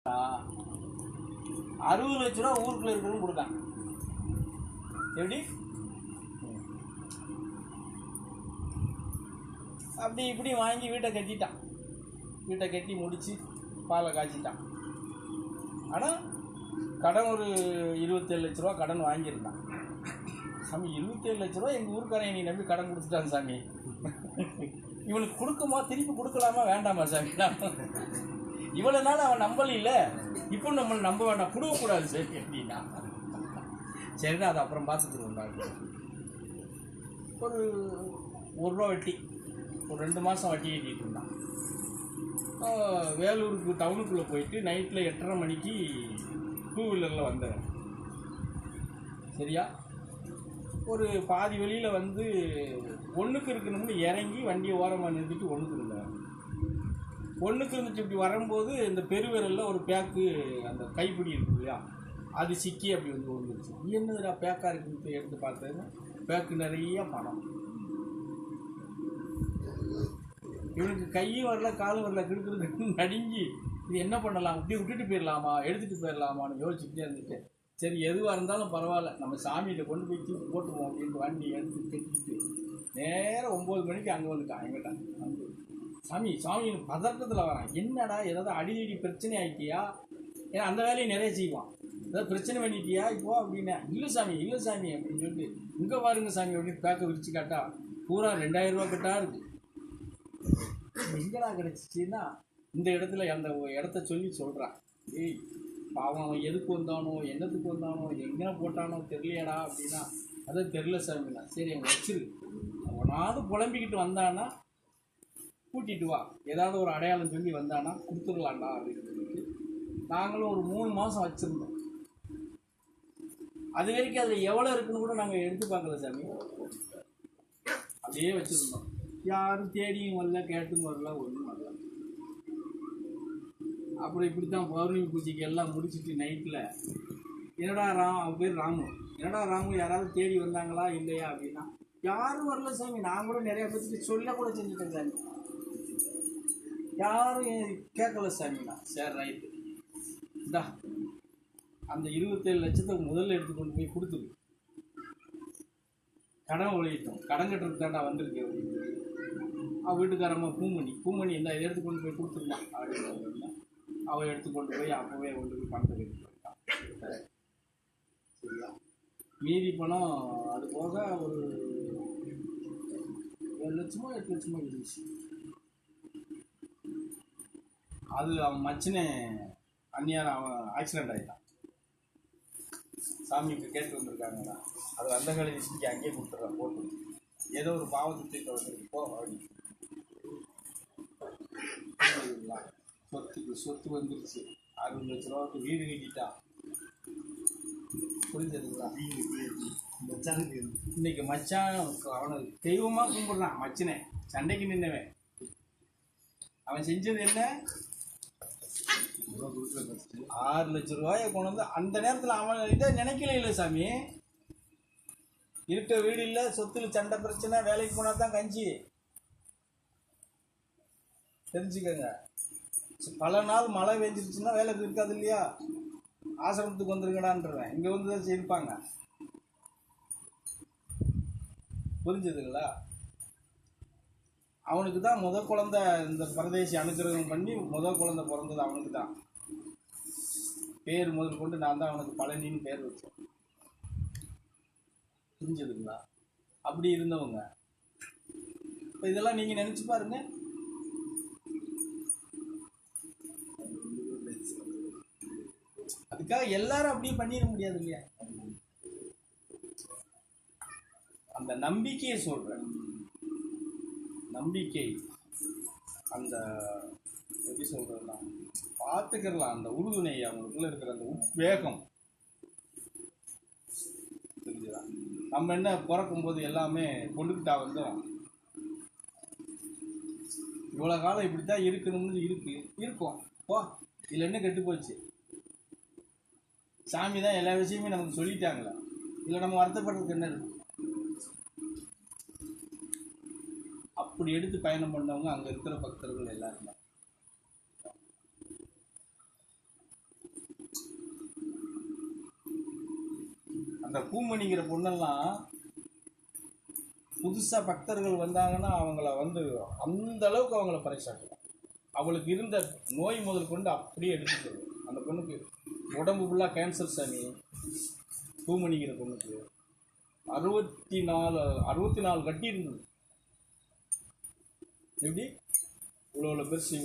60 லட்ச ரூபா ஊருக்குள்ள இருக்கிறவங்க கொடுத்தான். எப்படி அப்படி இப்படி வாங்கி வீட்டை கட்டிட்டான். வீட்டை கட்டி முடித்து பாலை காய்ச்சிட்டான். ஆனால் கடன் ஒரு 27 லட்ச ரூபா கடன் வாங்கியிருந்தான். சாமி 27 லட்ச ரூபா எங்கள் ஊருக்காரன் நீ நம்பி கடன் கொடுத்துட்டான் சாமி. இவனுக்கு கொடுக்குமா, திருப்பி கொடுக்கலாமா வேண்டாமா சாமி? இவ்வளோ நாள் அவன் நம்பல, இப்போ நம்மளை நம்ப வேண்டாம், கொடுக்கக்கூடாது சரி அப்படின்னா. சரிண்ணா அதை அப்புறம் பார்த்துட்டு ஒரு ரூபா வட்டி, ஒரு 2 மாதம் வட்டி கட்டிகிட்டு இருந்தான். வேலூருக்கு டவுனுக்குள்ளே போயிட்டு நைட்டில் 8:30 மணிக்கு 2 வீலரில் வந்தேன். சரியா ஒரு பாதி வெளியில் வந்து ஒன்றுக்கு இருக்கணும்னு இறங்கி வண்டியை ஓரமாக நிறுத்திட்டு ஒன்றுக்கு இருந்தேன். ஒன்றுக்கு இருந்துச்சு. இப்படி வரும்போது இந்த பெருவிரலில் ஒரு பேக்கு, அந்த கைப்பிடி இருக்குது இல்லையா, அது சிக்கி அப்படி வந்து விழுந்துருச்சு. என்னதுடா பேக்காக இருக்குன்னு எடுத்து பார்த்தேன்னா பேக்கு நிறைய பணம். இவனுக்கு கையும் வரல காலும் வரல, கிடுக்கிறது நடுங்கி இது என்ன பண்ணலாம், இப்படி விட்டுட்டு போயிடலாமா எடுத்துகிட்டு போயிடலாமான்னு யோசிச்சுக்கிட்டே இருந்துட்டு, சரி எதுவாக இருந்தாலும் பரவாயில்ல நம்ம சாமிகிட்ட கொண்டு போய் தூக்கி போட்டுருவோம் அப்படின்ட்டு வண்டி எடுத்து கட்டிட்டு நேரம் 9 மணிக்கு அங்கே வந்துட்டான். எங்கிட்டான் வந்து சாமி பதட்டத்தில் வரான். என்னடா ஏதாவது அடிக்கடி பிரச்சனை ஆகிட்டியா? ஏன்னா அந்த வேலையை நிறைய செய்வான். ஏதாவது பிரச்சனை பண்ணிட்டியா இப்போ அப்படின்னா, இல்லை சாமி அப்படின்னு சொல்லிட்டு, இங்கே பாருங்க சாமி அப்படின்னு பேக்கை விரிச்சு காட்டா பூரா 2000 ரூபா கட்டா இருக்கு. எங்கடா கிடச்சிச்சின்னா இந்த இடத்துல அந்த இடத்த சொல்லி சொல்கிறான். ஏய் பாவம், அவன் எதுக்கு வந்தானோ என்னத்துக்கு வந்தானோ எங்கே போட்டானோ தெரியலையடா அப்படின்னா, அதான் தெரில சாமிண்ணா. சரி அவன் வச்சிரு, அவனாவது புலம்பிக்கிட்டு வந்தானா கூட்டிகிட்டு வா, ஏதாவது ஒரு அடையாளம் சொல்லி வந்தானா கொடுத்துடலாண்டா அப்படின்னு சொல்லிட்டு நாங்களும் ஒரு 3 மாதம் வச்சுருந்தோம். அது வரைக்கும் அதில் எவ்வளோ இருக்குன்னு கூட நாங்கள் எடுத்து பார்க்கல சாமி, அப்படியே வச்சுருந்தோம். யாரும் தேடியும் வரல, கேட்டும் வரல, ஒன்றும் வரல. அப்புறம் இப்படி தான் பௌர்ணமி பூஜைக்கு எல்லாம் முடிச்சுட்டு நைட்டில் என்னடா அவன் பேர் ராமு, என்னடா ராமு யாராவது தேடி வந்தாங்களா இல்லையா அப்படின்னா, யாரும் வரல சாமி. நான் கூட நிறையா பேருக்கு சொல்ல கூட செஞ்சுட்டேன் சாமி, யாரும் கேட்கல சாமிண்ணா. சரி ரைட்டு, இந்தா அந்த 27 லட்சத்தை முதல்ல எடுத்துக்கொண்டு போய் கொடுத்துரு, கடன் ஒழிட்டோம், கடன் கட்டுறதுக்கு தாண்டா வந்திருக்கு அப்படின்னு அவள் வீட்டுக்காரம்மா பூமணி இந்த இதை எடுத்துக்கொண்டு போய் கொடுத்துருந்தான் அப்படின்னு அவள் எடுத்துக்கொண்டு போய் அப்போவே கொண்டு போய் பணத்தை எடுத்து போயிட்டான். சரியா மீதி பணம் அது போக ஒரு 7 லட்சமோ 8 லட்சமோ இருந்துச்சு. அது அவன் மச்சினே அந்நியார் அவன் ஆக்சிடெண்ட் ஆகிட்டான். சாமிக்கு கேட்டு வந்திருக்காங்கண்ணா, அது அந்த காலேஜ் அங்கேயே கொடுத்துட்றான் போட்டு, ஏதோ ஒரு பாவத்தை தீர்க்க வந்திருக்கோ அப்படின்னு. சொத்து வந்துருச்சு. 60 லட்ச ரூபாய்க்கு வீடு கட்டிட்டா. புரிஞ்சதுங்களா? இன்னைக்கு மச்சான் அவனுக்கு தெய்வமாக கும்பிட்றான். மச்சினே சண்டைக்கு நின்னவன் அவன் செஞ்சது என்ன, 6 லட்ச ரூபாயை கொண்டு வந்து அந்த நேரத்தில் அவன் இதை நினைக்கல. இல்லை சாமி, இருக்க வீடு இல்லை, சொத்துல சண்டை பிரச்சனை, வேலைக்கு போனால் தான் கஞ்சி. தெரிஞ்சுக்கங்க, பல நாள் மழை பெஞ்சிருச்சுன்னா வேலைக்கு இருக்காது இல்லையா, ஆசிரமத்துக்கு வந்துருங்கடான்றவன் இங்கே வந்து தான் இருப்பாங்க. புரிஞ்சுதுங்களா? அவனுக்கு தான் முதல் குழந்தை இந்த பரதேசி அனுக்கிரகம் பண்ணி முதல் குழந்தை பிறந்தது அவனுக்கு தான். பேர் முதல் கொண்டு நான் தான் அவனுக்கு பழனின்னு பேர் வச்சேன். புரிஞ்சதுங்களா? அப்படி இருந்தவங்க. இப்போ இதெல்லாம் நீங்கள் நினச்சி பாருங்க. அதுக்காக எல்லாரும் அப்படியே பண்ணிட முடியாது இல்லையா? அந்த நம்பிக்கையை சொல்றேன். நம்பிக்கை, அந்த எப்படி சொல்றதுன்னா பார்த்துக்கலாம், அந்த உறுதுணை, அவங்களுக்குள்ள இருக்கிற அந்த வேகம். தெரிஞ்சுதா? நம்ம என்ன பிறக்கும் போது எல்லாமே கொண்டுக்கிட்டா வந்தோம். இவ்வளோ காலம் இப்படித்தான் இருக்கணும்னு இருக்கும். போ, இதில் என்ன கெட்டு போச்சு? சாமி தான் எல்லா விஷயமே நமக்கு சொல்லிட்டாங்களே, இல்லை நம்ம வருத்தப்படுறதுக்கு என்ன இருக்கு? அப்படி எடுத்து பயணம் பண்ணவங்க அங்கே இருக்கிற பக்தர்கள் எல்லாருமே. அந்த பூமணிங்கிற பொண்ணெல்லாம் புதுசாக பக்தர்கள் வந்தாங்கன்னா அவங்கள வந்து அந்த அளவுக்கு அவங்கள பறைசாட்டுவாங்க. அவளுக்கு இருந்த நோய் முதல் கொண்டு அப்படியே எடுத்துட்டு அந்த பொண்ணுக்கு உடம்பு ஃபுல்லாக கேன்சர் சாமி. பூமணிங்கிற பொண்ணுக்கு 64 கட்டி இருந்தது. எப்படி இவ்வளோ பெருசு.